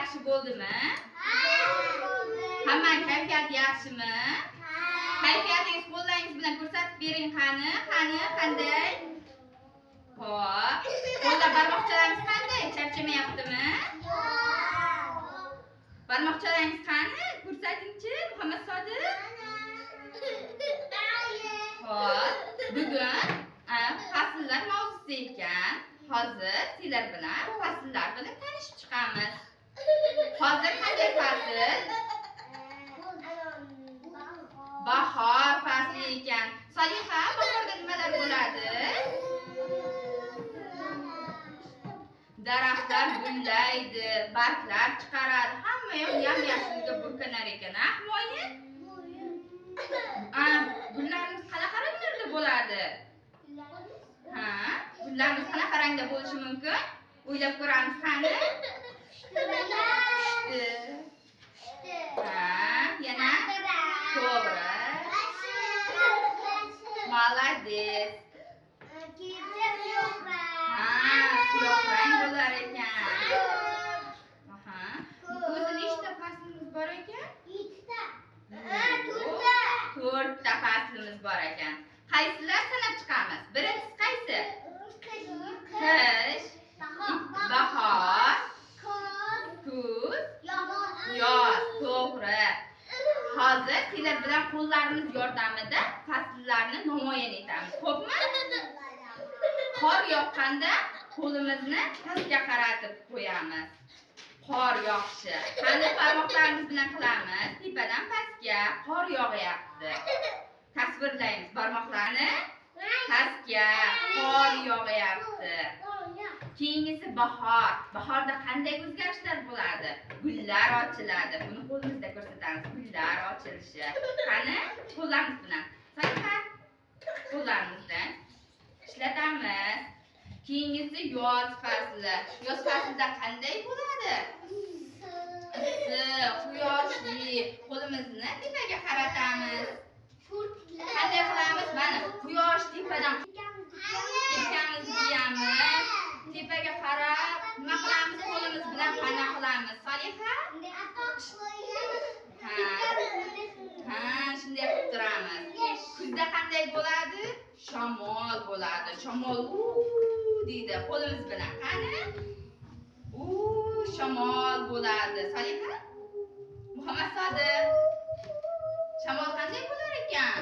yaxshi bo'ldimi? Hammaning kayfiyati yaxshimi? Kayfiyatingiz qo'llaringiz bilan ko'rsatib bering qani? Qanday? Xo'p. Qo'lda barmoqchalarimiz qanday? Charchamayaptimi? Barmoqchalaringiz qani? Ko'rsatingchi, Muhammad Sodiq. Xo'p. Bugun fasllar mavzusi ekan. Hozir sizlar bilan fasllar bilan tanishib chiqamiz. Hozir qanday fasl? Bahor fasli ekan. Soliha, bahorda nimalar bo'ladi? Daraxtlar gullaydi, barglar chiqaradi, hamma yoq yam-yashilga burkanar ekan, Humoyi? Gullarimiz qanaqa ranglarda bo'ladi? Gullarimiz qanaqa rangda bo'lishi mumkin? O'ylab ko'ramiz qani? Yana? To'g'ri. Молодец. Siyoh rang bo'lar ekan. O'zi nechta faslimiz bor ekan? 4ta faslimiz bor ekan. Qaysilar sanab chiqamiz? Birinchisi qaysi? Qish, bahor, kuz, yoz. To'g'ri. Hozir sizlar bilan qo'llarimiz yordamida fasllarni namoyon etamiz. Xo'pmi? Qor yoqqanda qo'limizni pastga qaratib qo'yamiz. Qor yog'ishi. Qani barmoqlarimiz bilan qilamiz. Tepadan pastga qor yog'yapti. Tasvirlaymiz barmoqlarni. Pastga qor yog'yapti. Keyingisi bahor. Bahorda qanday o'zgarishlar bo'ladi? Gullar ochiladi. Buni qo'limizda ko'rsatamiz. Gullar ochilishi. Qani qo'llarimiz bilan. Qo'llarimizni ishlatamiz. Keyingisi yoz fasli. Yoz faslida qanday bo'ladi? Issiq, quyoshli. Qo'limizni tepaga qaratamiz. Qanday qilamiz? Mana quyosh tepadan tepkamizni kiyamiz. Tepaga qarab, nima qilamiz? Qo'limiz bilan pana qilamiz. Soliha? Shunday qilib turamiz. Kuzda qanday bo'ladi? Shamol bo'ladi. Shamol deydi qo'limiz bilan. Qani? Shamol bo'ladi. Soliha? Muhammad Sodiq. Shamol qanday bo'lar ekan?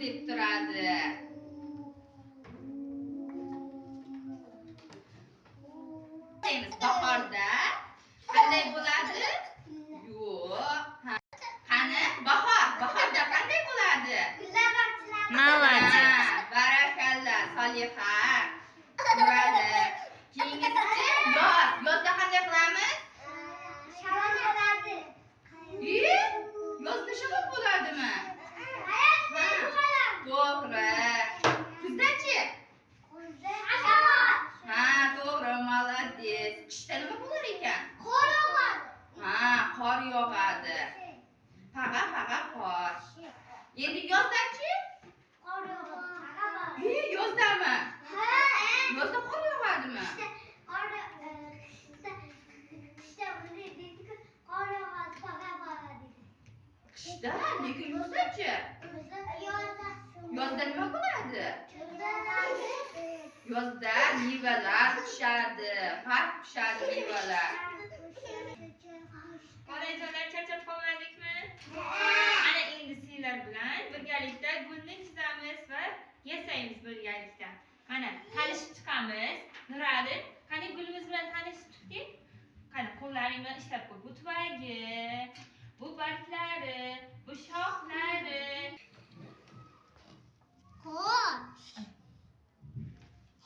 Deb turadi. Bahorda qanday bo'ladi? Yo'q. Qani? Bahorda qanday bo'ladi? Молодец. Barakalla, Soliha. Bo'ladi. Keyingisi yoz. Yozda qanday qilamiz? Shamol bo'ladi. Yozda shamol bo'ladimi? To'g'ri. Kuzdachi? To'g'ri, молодец. Qishda nima bo'lar ekan? Qor yog'adi. Qor yog'adi. Pag'a qor. Endi yozdachi? Qor yog'adi. Yozdami? Yozda qor yog'adimi? Qishda, lekin yozdachi? Yozda nima bo'ladi? Yozda mevalar pishadi, farq pishadi mevalar. Bolajonlar charchab qolmadikmi? Ana endi sizlar bilan birgalikda gulni chizamiz va yasaymiz birgalikda. Mana tanishib chiqamiz. Nurali, qani gulimiz bilan tanishib chiqdik? Qani qo'llaring bilan ishlab ko'r. Bu tuvagi, bu barglari, bu shoxlari.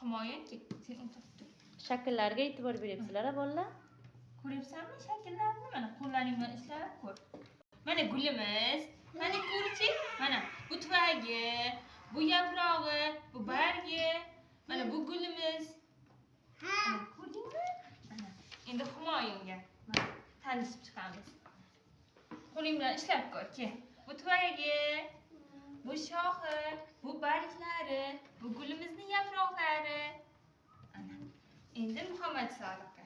Humoyinki, sen o'tirib. Shakllarga e'tibor beryapsizlar, bolalar. Ko'ryapsanmi shakllarni? Mana qo'llaring bilan ishlab ko'r. Mana gulimiz. Mana ko'rchi? Mana bu tuvagi, bu yaprog'i, bu bargi. Mana bu gulimiz. Ko'rdingmi? Mana. Endi Humoyinga tanishib chiqamiz. Qo'ling bilan ishlab ko'r. Bu tuvagi, bu shoxi, bu barglari, bu gulimizning yaproqlari. Ana. Endi Muhammad Sodiqqa.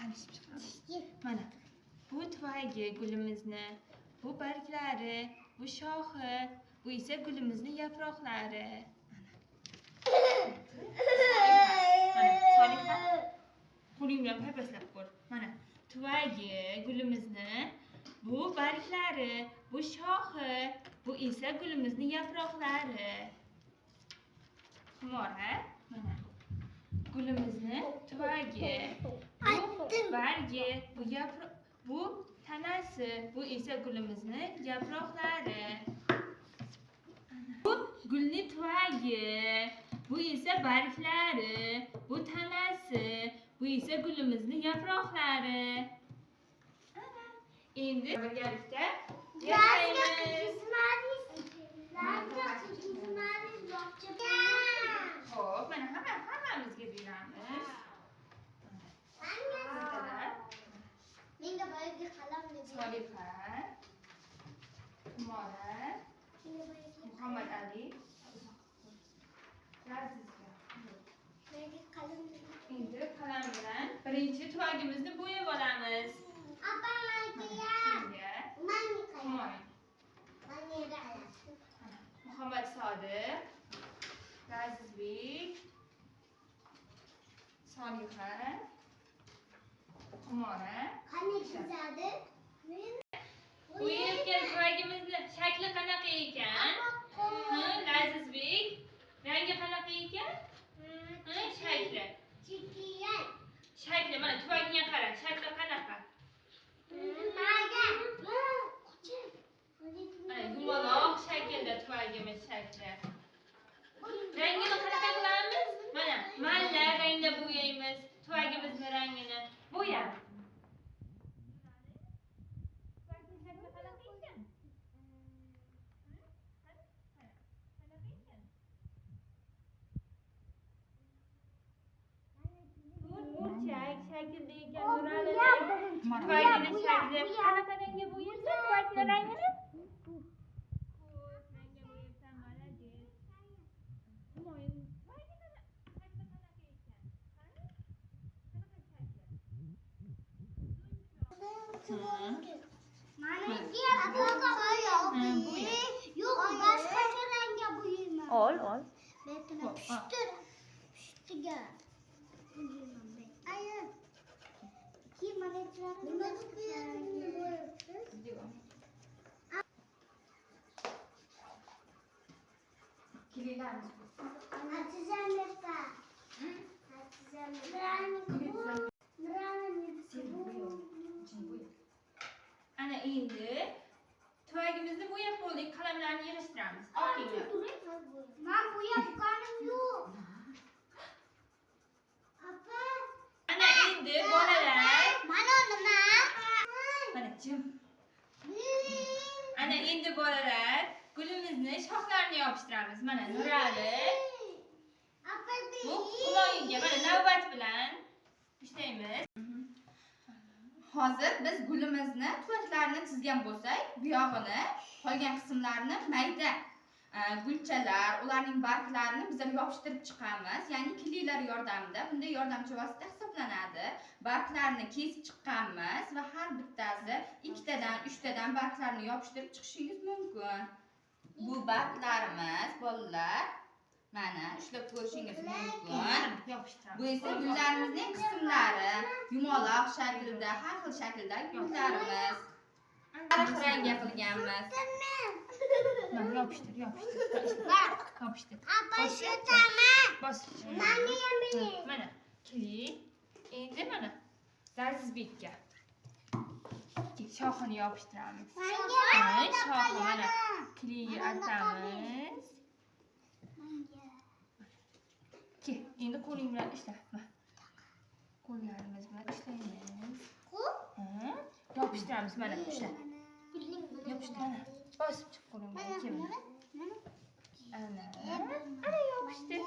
tanishib chiqamiz. Mana bu tuvagi gulimizni, bu barglari, bu shoxi, bu esa gulimizning yaproqlari. Mana Soliha, qo'ling bilan paypaslab ko'r. Mana tuvagi gulimizni, bu barglari, bu shoxi, bu esa gulimizning yaproqlari. Xumora, mana gulimizni tuvagi, bu bargi, bu yaproq, bu tanasi, bu esa gulimizni yaproqlari. Bu gulni tuvagi, bu esa barglari, bu tanasi, bu esa gulimizni yaproqlari. Endi birgalikda yasaymiz. Xo'p, mana hammamizga beramiz. Menga boyagi qalam Soliha, Xumora, Muhammad Ali, Razizga. Endi qalam bilan birinchi tuvagimizni bo'yab olamiz. Senga Xumora, Muhammad Sodiq, Razizbek, Soliha, Xumora. Bu yerga tuvagimizni shakli qanaqa ekan? Lazizbek, rangi qanaqa ekan? Shakli. Shakli mana tuvagiga qara, shakli qanaqa? Yumaloq shaklda tuvagimiz shakli. Rangini qanaqa qilamiz? Mana malla rangda bo'yaymiz tuvagimizni rangini. Bo'yab. Burchak shaklda ekan Nuralining tuvagini shakli. Qanaqa rangga bo'yasa tuvagini rangini? Yo'q, boshqacha rangga bo'yayman. Ol. Pushtiga bo'yayman men. Ayol. Kim mana Ana endi tuvagimizni bo'yab bo'ldik, qalamlarni yig'ishtiramiz. Oqinglar. Men bo'yabganim yo'q. Apa. Ana endi bolalar. Mana nima? Mana jim. Ana endi bolalar gulimizni shoxlarini yopishtiramiz. Mana Nurali. Apa Bu Humoyinga mana navbat bilan ishlaymiz. Hozir biz gulimizni tuvaklarini chizgan bo'lsak, bu yog'ini, qolgan qismlarini mayda gulchalar, ularning barglarini bizlar yopishtirib chiqamiz. Ya'ni klilar yordamida, bunday yordamchi vosita hisoblanadi. Barglarni kesib chiqqanmiz va har bittasi 2 tadan 3 tadan barglarni yopishtirib chiqishingiz mumkin. Bu barglarimiz bolalar mana ushlab ko'rishingiz mumkin. Yopishtiramiz. Bu esa gullarimizning qismlari, yumaloq shaklda, har xil shakldagi gullarimiz. Sariq rangga qilganmiz. Mana yopishtir. Yopishtir. Apa shu tamam. Bos. Mana kli. Endi mana Lazizbekka shoxini yopishtiramiz. Shoxi mana kliga artamiz. Endi qo'ling bilan ishla. Qo'llarimiz bilan ishlaymiz. Yopishtiramiz mana ushla. Yopishtir. Bosib chiq qo'ling bilan keyin. Ana yopishtir.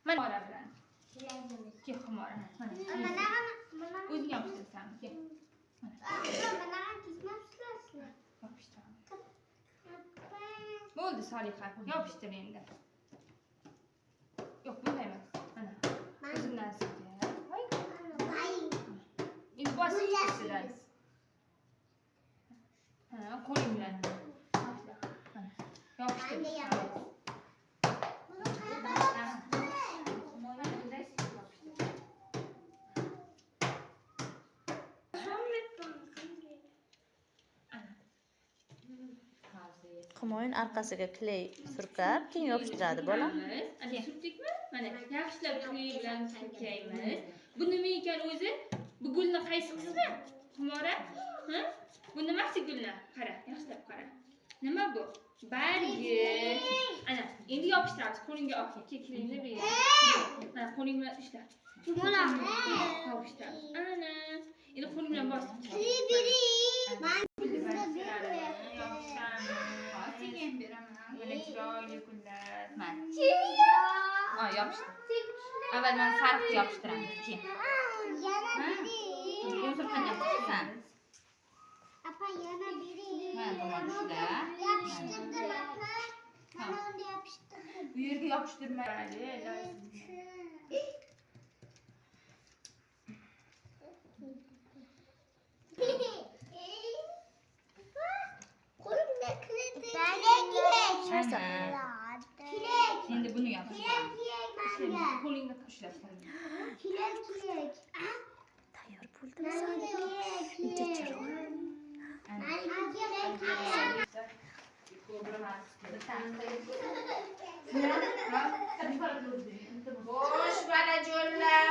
Mana bora bilan. Ke xumora. Mana. O'zing yopishtirsan. Ke. Yopishtiramiz. Bo'ldi Soliha. Yopishtir endi. Yo'q, bunday emas. Mana. O'zimdan sizga. Voy bosib tushirasiz. Qo'ling bilan. Yopishtirib chiqamiz. Himoyin orqasiga kley surkab, keyin yopishtiradi bola. Ana surtdikmi? Mana yaxshilab kley bilan surkaymiz. Bu nima ekan o'zi? Bu gulni qaysi qismi? Humora? Ha? Bu nimasi gulni? Qara, yaxshilab qara. Nima bu? Bargi. Ana, endi yopishtiramiz. Qo'lingga ol. Kleyni ber. Mana qo'ling bilan ushla. Yopishtiramiz. Ana. Endi qo'ling bilan bos. Sen beraman. Mana chiroyli gullar. Mana. Yopishtir. Avval men sariqni yopishtiramiz, keyin. O'zim qanday qilasan? Apa yana biri. Mana tomon ushla. Yapıştırdım apa. Mana onu yapıştırdım. Bu yerga yopishtirma. Kolumda kilitli. Kilek. Endi buni yopishtiramiz. Kilek. Qo'lingni ushlab qo'ying. Kilek. Tayyor bo'ldimi? Uncha chiroyli. Bosh balajonlar.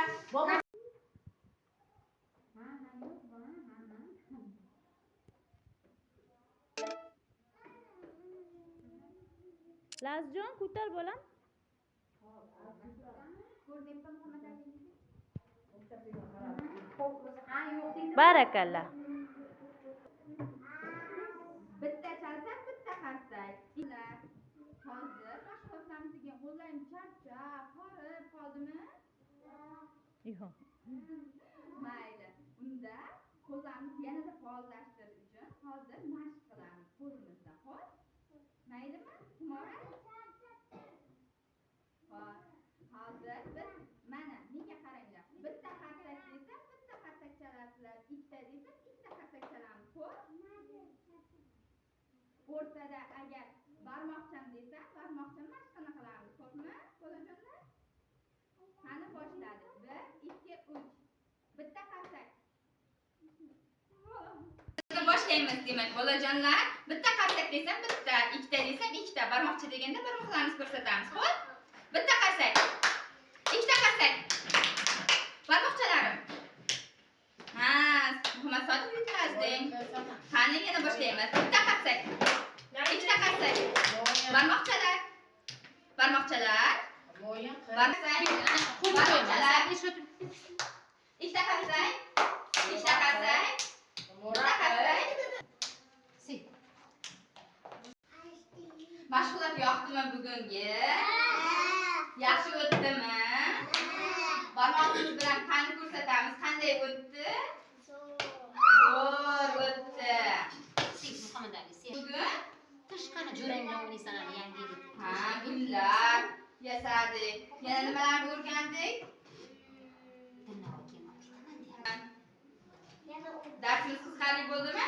Lazjon ko'tar bolam. Barakalla. Bitta chalsak, bitta qarsak. Hozir mashg'ulotlarimiz degan qo'llarim charchab, horib qoldimi? Yo'q. Mayli. Unda qo'llarimizni yanada faollashtirish uchun hozir mashq qilamiz qo'limizda, xo'p? Maylimi? Humora? Hozir biz mana menga qaranglar. Bitta qarsak desam, bitta qarsak chalasizlar. Ikkita desam, ikkita qarsak chalamiz, xo'p? O'rtada agar barmoqcham desam, barmoqcham mashqini qilamiz, xo'pmi? Bolajonlar? Qani boshladi. 1, 2, 3. Bitta qarsak. Boshlaymiz demak, bolajonlar. Bitta qarsak desam, bitta, ikkita desam, ikkita. Barmoqcha deganda barmoqlarimizni ko'rsatamiz, xo'p? Bitta qarsak. Ikkita qarsak. Barmoqchalarim. Ha, Muhammad Sodiq yutqazding. Qani yana boshlaymiz. Bitta qarsak. Ikkita qarsak. Barmoqchalar. Barmoqchalar. Barmoqchalar. Barmoqchalar. Ikkita qarsak. Ikkita qarsak. Bitta qarsak. Mashg'ulot yoqdimi bugungi? Yaxshi o'tdimi? Barmoqimiz bilan qani ko'rsatamiz? Qanday o'tdi? Zo'r o'tdi. Bugun gullar yasadik. Yana nimalarni o'rgandik? Darsimiz qiziqarli bo'ldimi?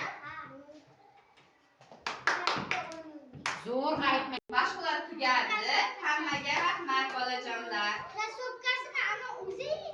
Zo'r Mashg'ulot tugadi.